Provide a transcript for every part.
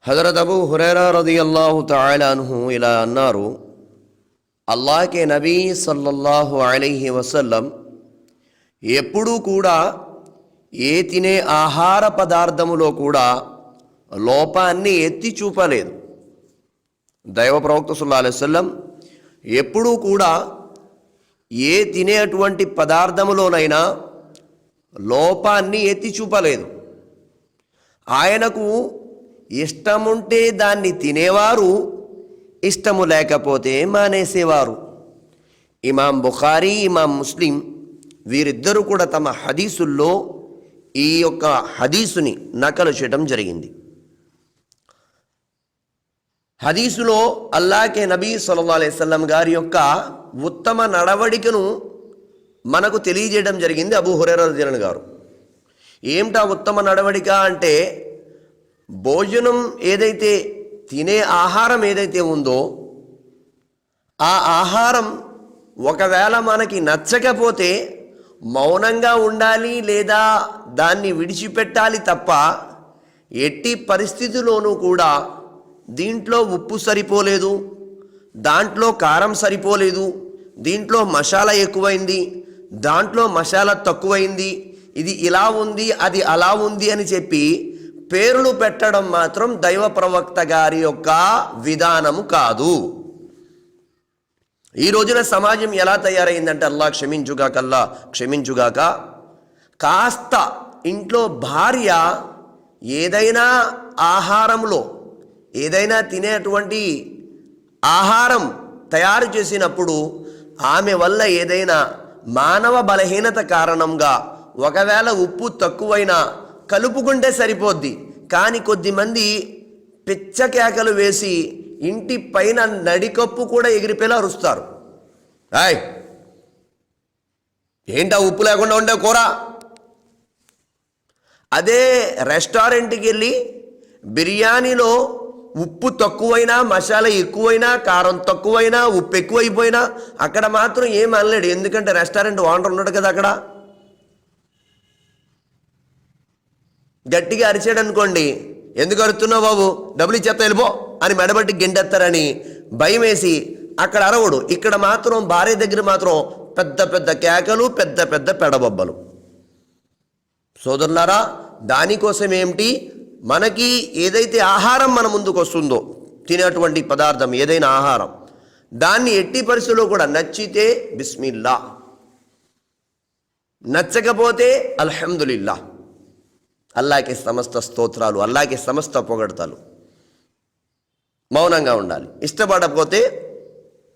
హజరత్ అబూ హురైరా రదియల్లాహు తఆలా అన్హు ఇలా అన్నారు, అల్లాహ్ కే నబీ సల్లల్లాహు అలైహి వసల్లం ఎప్పుడూ కూడా ఏ తినే ఆహార పదార్థములో కూడా లోపాన్ని ఎత్తి చూపలేదు. దైవ ప్రవక్త సల్లల్లాహు అలైహి వసల్లం ఎప్పుడూ కూడా ఏ తినేటువంటి పదార్థములోనైనా లోపాన్ని ఎత్తి చూపలేదు. ఆయనకు ఇష్టముంటే దాన్ని తినేవారు, ఇష్టము లేకపోతే మానేసేవారు. ఇమాం బుఖారీ, ఇమాం ముస్లిం వీరిద్దరూ కూడా తమ హదీసుల్లో ఈ యొక్క హదీసుని నకలు చేయడం జరిగింది. హదీసులో అల్లాహ్ నబీ సల్లల్లాహు అలైహి వసల్లం గారి యొక్క ఉత్తమ నడవడికను మనకు తెలియజేయడం జరిగింది అబూ హురైరా రదియల్లాహు గారు. ఏమిటా ఉత్తమ నడవడిక అంటే, భోజనం ఏదైతే తినే ఆహారం ఏదైతే ఉందో ఆ ఆహారం ఒకవేళ మనకి నచ్చకపోతే మౌనంగా ఉండాలి, లేదా దాన్ని విడిచిపెట్టాలి తప్ప ఎట్టి పరిస్థితిలోనూ కూడా దీంట్లో ఉప్పు సరిపోలేదు, దాంట్లో కారం సరిపోలేదు, దీంట్లో మసాలా ఎక్కువైంది, దాంట్లో మసాలా తక్కువైంది, ఇది ఇలా ఉంది అది అలా ఉంది అని చెప్పి పేర్లు పెట్టడం మాత్రం దైవ ప్రవక్త గారి యొక్క విధానము కాదు. ఈ రోజున సమాజం ఎలా తయారైందంటే, అల్లాహ్ క్షమించుగాక, కాస్త ఇంట్లో భార్య ఏదైనా ఆహారంలో ఏదైనా తినేటువంటి ఆహారం తయారు చేసినప్పుడు ఆమె వల్ల ఏదైనా మానవ బలహీనత కారణంగా ఒకవేళ ఉప్పు తక్కువైనా కలుపుకుంటే సరిపోద్ది. కానీ కొద్దిమంది పిచ్చ కేకలు వేసి ఇంటి పైన నడికప్పు కూడా ఎగిరిపోయేలా అరుస్తారు. ఏంటా ఉప్పు లేకుండా ఉండే కూర? అదే రెస్టారెంట్కి వెళ్ళి బిర్యానీలో ఉప్పు తక్కువైనా, మసాలా ఎక్కువైనా, కారం తక్కువైనా, ఉప్పు ఎక్కువైపోయినా అక్కడ మాత్రం ఏం అనలేడు. ఎందుకంటే రెస్టారెంట్ ఓనర్ ఉన్నాడు కదా. అక్కడ గట్టిగా అరిచాడు అనుకోండి, ఎందుకు అరుతున్నావు బాబు, డబ్బులు ఇచ్చేస్తా వెళ్ళిపో అని మెడబట్టి గెంటెత్తారని భయం వేసి అక్కడ అరవడు. ఇక్కడ మాత్రం భార్య దగ్గర మాత్రం పెద్ద పెద్ద కేకలు, పెద్ద పెద్ద పెడబొబ్బలు. సోదరులారా, దానికోసం ఏమిటి, మనకి ఏదైతే ఆహారం మన ముందుకు వస్తుందో, తినేటువంటి పదార్థం ఏదైనా ఆహారం, దాన్ని ఎట్టి పరిస్థితుల్లో కూడా నచ్చితే బిస్మిల్లా, నచ్చకపోతే అల్హమ్దులిల్లా. అల్లాహ్కి సమస్త స్తోత్రాలు, అల్లాహ్కి సమస్త పొగడతలు. మౌనంగా ఉండాలి. ఇష్టపడకపోతే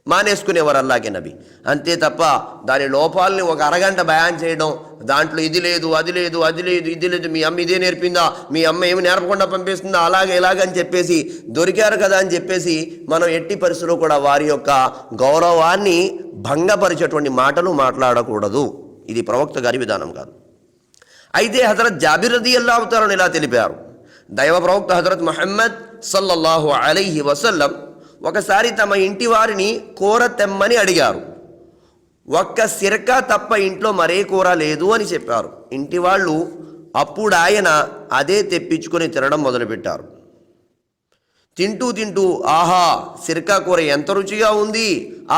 మానేసుకునేవారు అల్లాహ్కి నబీ. అంతే తప్ప దాని లోపాలని ఒక అరగంట బయాన్ చేయడం, దాంట్లో ఇది లేదు అది లేదు అది లేదు ఇది లేదు, మీ అమ్మ ఇదే నేర్పిందా, మీ అమ్మ ఏమి నేర్పకుండా పంపిస్తుందా, అలాగే ఇలాగని చెప్పేసి దొరికారు కదా అని చెప్పేసి మనం ఎట్టి పరిస్థితుల్లో కూడా వారి యొక్క గౌరవాన్ని భంగపరిచేటువంటి మాటలు మాట్లాడకూడదు. ఇది ప్రవక్త గారి విధానం కాదు. అయితే హజరత్ జాబిర్ రదియల్లాహు తఆలా ఇలా తెలిపారు, దైవ ప్రవక్త హజరత్ ముహమ్మద్ సల్లల్లాహు అలైహి వసల్లం ఒకసారి తమ ఇంటి వారిని కూర తెమ్మని అడిగారు. ఒక్క సిరకా తప్ప ఇంట్లో మరే కూర లేదు అని చెప్పారు. ఇంటి వాళ్ళు అప్పుడు ఆయన అదే తెప్పించుకొని తినడం మొదలుపెట్టారు. తింటూ ఆహా సిరకా కూర ఎంత రుచిగా ఉంది,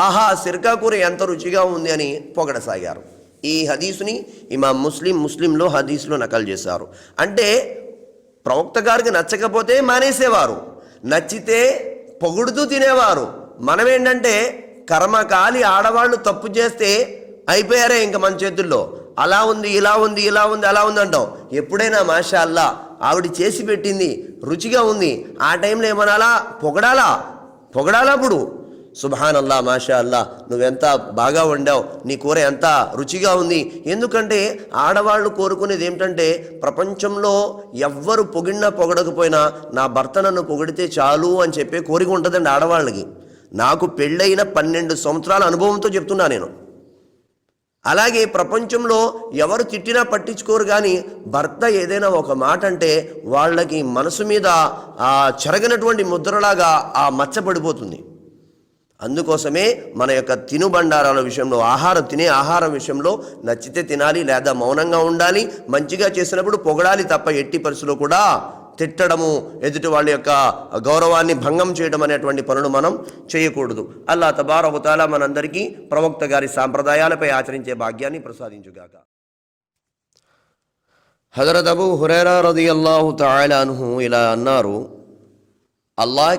ఆహా సిరకా కూర ఎంత రుచిగా ఉంది అని పొగడసాగారు. ఈ హదీసుని ఇమాం ముస్లింలో హదీసులో నకలు చేశారు. అంటే ప్రవక్త గారికి నచ్చకపోతే మానేసేవారు, నచ్చితే పొగుడుతూ తినేవారు. మనమేంటంటే కర్మకాలి ఆడవాళ్ళు తప్పు చేస్తే అయిపోయారే ఇంకా మన చేతుల్లో, అలా ఉంది ఇలా ఉంది ఇలా ఉంది అలా ఉంది అంటాం. ఎప్పుడైనా మాషా అల్లా ఆవిడ చేసి పెట్టింది రుచిగా ఉంది, ఆ టైంలో ఏమనాలా, పొగడాలా. అప్పుడు సుబ్హాన్ అల్లా, మాషా అల్లా, నువ్వెంత బాగా వండావు, నీ కూర ఎంత రుచిగా ఉంది. ఎందుకంటే ఆడవాళ్ళు కోరుకునేది ఏమిటంటే, ప్రపంచంలో ఎవ్వరు పొగిడినా పొగడకపోయినా నా భర్త నన్ను పొగిడితే చాలు అని చెప్పే కోరిక ఉంటుందండి ఆడవాళ్ళకి. నాకు పెళ్ళైన 12 సంవత్సరాల అనుభవంతో చెప్తున్నా నేను. అలాగే ప్రపంచంలో ఎవరు తిట్టినా పట్టించుకోరు, కానీ భర్త ఏదైనా ఒక మాట అంటే వాళ్ళకి మనసు మీద ఆ చెరగనటువంటి ముద్రలాగా ఆ మచ్చపడిపోతుంది. అందుకోసమే మన యొక్క తినుబండారాల విషయంలో, తినే ఆహారం విషయంలో నచ్చితే తినాలి, లేదా మౌనంగా ఉండాలి. మంచిగా చేసినప్పుడు పొగడాలి తప్ప ఎట్టి పరిస్థితుల్లో కూడా తిట్టడము, ఎదుటి వాళ్ళ యొక్క గౌరవాన్ని భంగం చేయడం అనేటువంటి పనులు మనం చేయకూడదు. అల్లాహ్ తబారక వ తఆలా మనందరికీ ప్రవక్త గారి సాంప్రదాయాలపై ఆచరించే భాగ్యాన్ని ప్రసాదించుగాక. హజరత్ అబూ హురైరా రదియల్లాహు తఆలా అన్హు ఇలా అన్నారు, అల్లాహ్